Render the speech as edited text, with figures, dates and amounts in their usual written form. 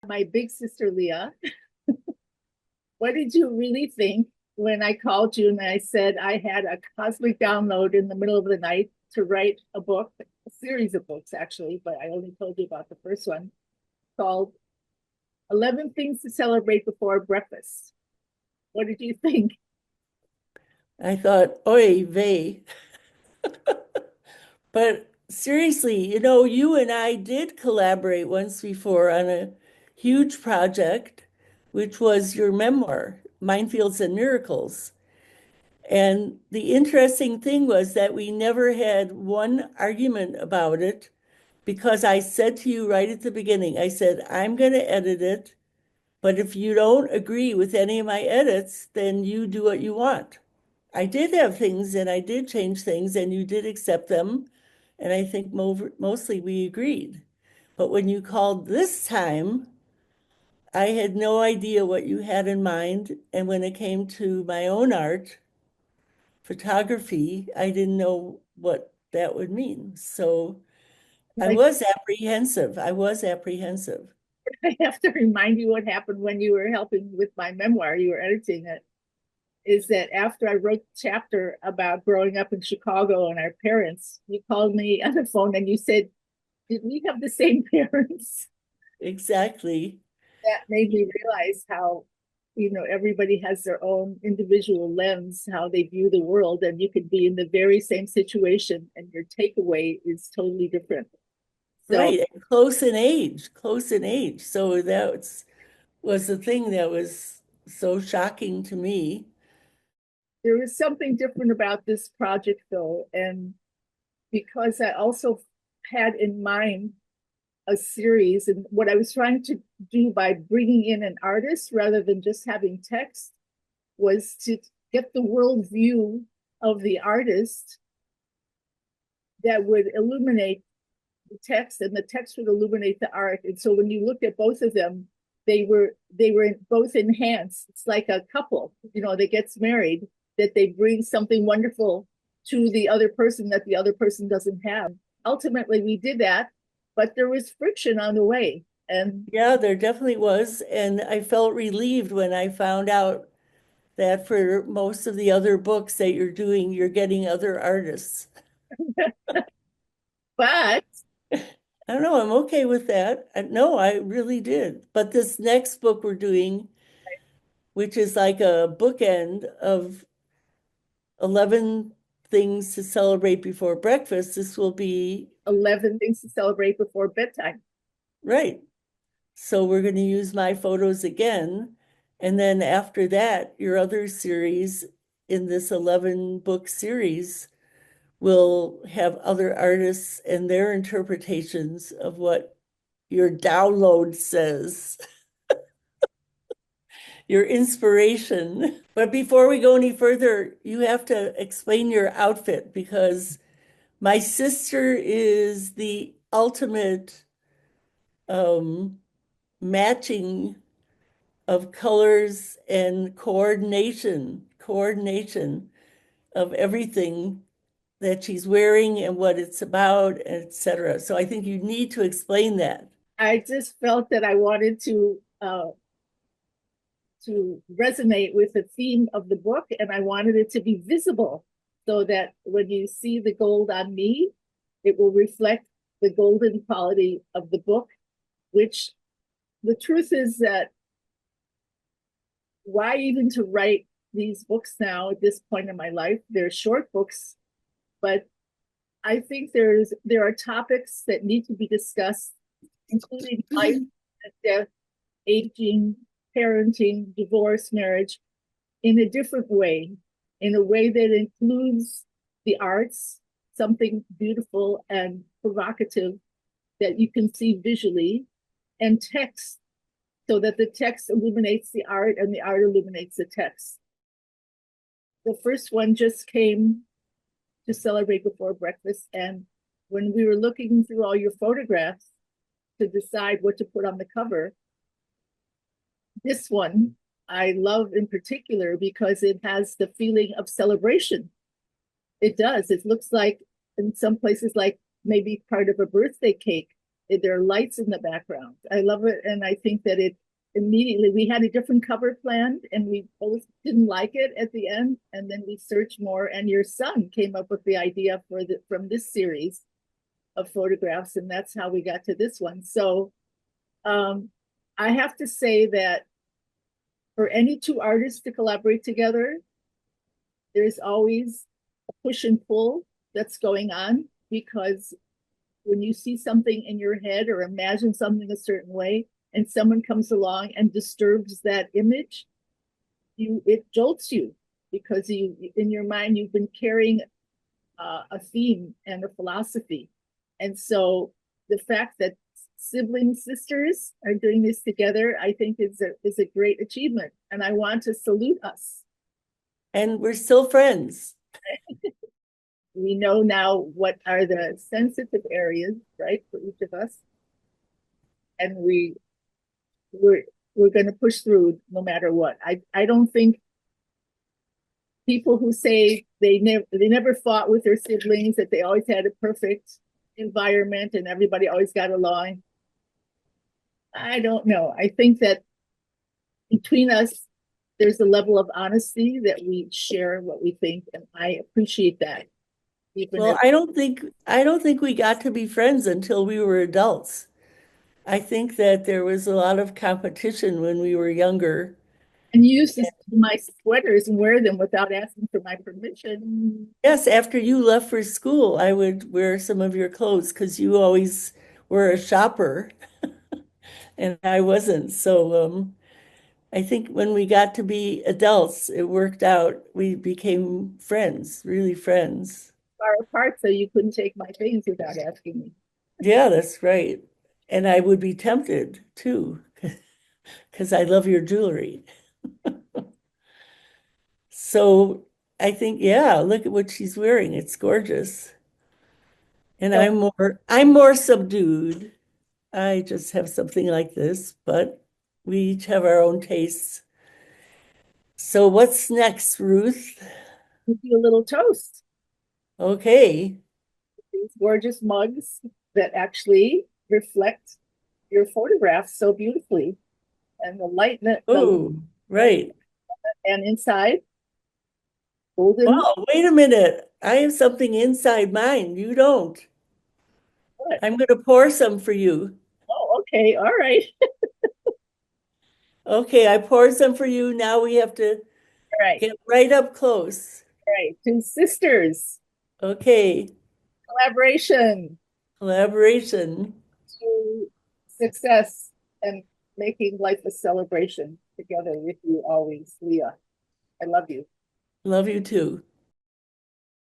My big sister Leah, what did you really think when I called you and I said I had a cosmic download in the middle of the night to write a book, a series of books actually, but I only told you about the first one called 11 Things to Celebrate Before Breakfast. What did you think? I thought, oy vey. But seriously, you and I did collaborate once before on a huge project, which was your memoir, Minefields and Miracles. And the interesting thing was that we never had one argument about it because I said to you right at the beginning, I said, I'm going to edit it, but if you don't agree with any of my edits, then you do what you want. I did have things and I did change things and you did accept them. And I think mostly we agreed. But when you called this time, I had no idea what you had in mind. And when it came to my own art, photography, I didn't know what that would mean. So I Like, was apprehensive. I was apprehensive. I have to remind you what happened when you were helping with my memoir, you were editing it. Is that after I wrote the chapter about growing up in Chicago and our parents, you called me on the phone and you said, did we have the same parents? Exactly. That made me realize how, everybody has their own individual lens, how they view the world, and you could be in the very same situation and your takeaway is totally different. So Right. And close in age, close in age. So was the thing that was so shocking to me. there is something different about this project, though. And because I also had in mind a series, and what I was trying to do by bringing in an artist rather than just having text was to get the world view of the artist that would illuminate the text and the text would illuminate the art. And so when you looked at both of them, they were both enhanced. It's like a couple, that gets married, that they bring something wonderful to the other person that the other person doesn't have. Ultimately we did that, but there was friction on the way. And Yeah, there definitely was. And I felt relieved when I found out that for most of the other books that you're doing, you're getting other artists. but I don't know, I'm okay with that. No, I really did. But this next book we're doing, which is like a bookend of 11 things to celebrate before breakfast, this will be 11 things to celebrate before bedtime. right. So we're going to use my photos again. And then after that, your other series in this 11 book series will have other artists and their interpretations of what your download says, your inspiration. But before we go any further, you have to explain your outfit because my sister is the ultimate um, matching of colors and coordination of everything that she's wearing and what it's about, etc. So I think you need to explain that. I just felt that I wanted to resonate with the theme of the book, and I wanted it to be visible so that when you see the gold on me, it will reflect the golden quality of the book, which the truth is that why even to write these books now at this point in my life? They're short books, but I think there are topics that need to be discussed, including life and death, aging, parenting, divorce, marriage, in a different way, in a way that includes the arts, something beautiful and provocative that you can see visually, and text, so that the text illuminates the art and the art illuminates the text. The first one just came to celebrate before breakfast. And when we were looking through all your photographs to decide what to put on the cover, this one I love in particular because it has the feeling of celebration. It does. It looks like in some places like maybe part of a birthday cake. there are lights in the background. I love it, and I think that it immediately we had a different cover planned, and we both didn't like it at the end, and then we searched more, and your son came up with the idea for the from this series of photographs, and that's how we got to this one. So I have to say that for any two artists to collaborate together, there's always a push and pull that's going on because when you see something in your head or imagine something a certain way and someone comes along and disturbs that image, it jolts you because you in your mind you've been carrying a theme and a philosophy. And so the fact that sibling sisters are doing this together, I think is a great achievement. And I want to salute us. And we're still friends. We know now what are the sensitive areas, right, for each of us. And we're we're going to push through no matter what. I don't think people who say they never fought with their siblings, that they always had a perfect environment and everybody always got along. I don't know. I think that between us, there's a level of honesty that we share what we think, and I appreciate that. Even Well, if, I don't think we got to be friends until we were adults. I think that there was a lot of competition when we were younger. and you used to steal my sweaters and wear them without asking for my permission. Yes, after you left for school, I would wear some of your clothes because you always were a shopper and I wasn't. So I think when we got to be adults, it worked out. We became friends, really friends. Far apart, so you couldn't take my things without asking me. Yeah, that's right. And I would be tempted too, because I love your jewelry. So I think, yeah, look at what she's wearing. It's gorgeous. And So I'm more subdued. I just have something like this, but we each have our own tastes. So what's next, Ruth? give you a little toast. Okay. These gorgeous mugs that actually reflect your photographs so beautifully, and the light, Oh, right. and inside golden. Well, wait a minute. I have something inside mine. You don't. What? I'm going to pour some for you. Oh, okay, all right, Okay, I poured some for you. Now we have to all right, get right up close. all right. Two sisters, Okay, collaboration collaboration. to success and making life a celebration together with you always, Leah. I love you. Love you too.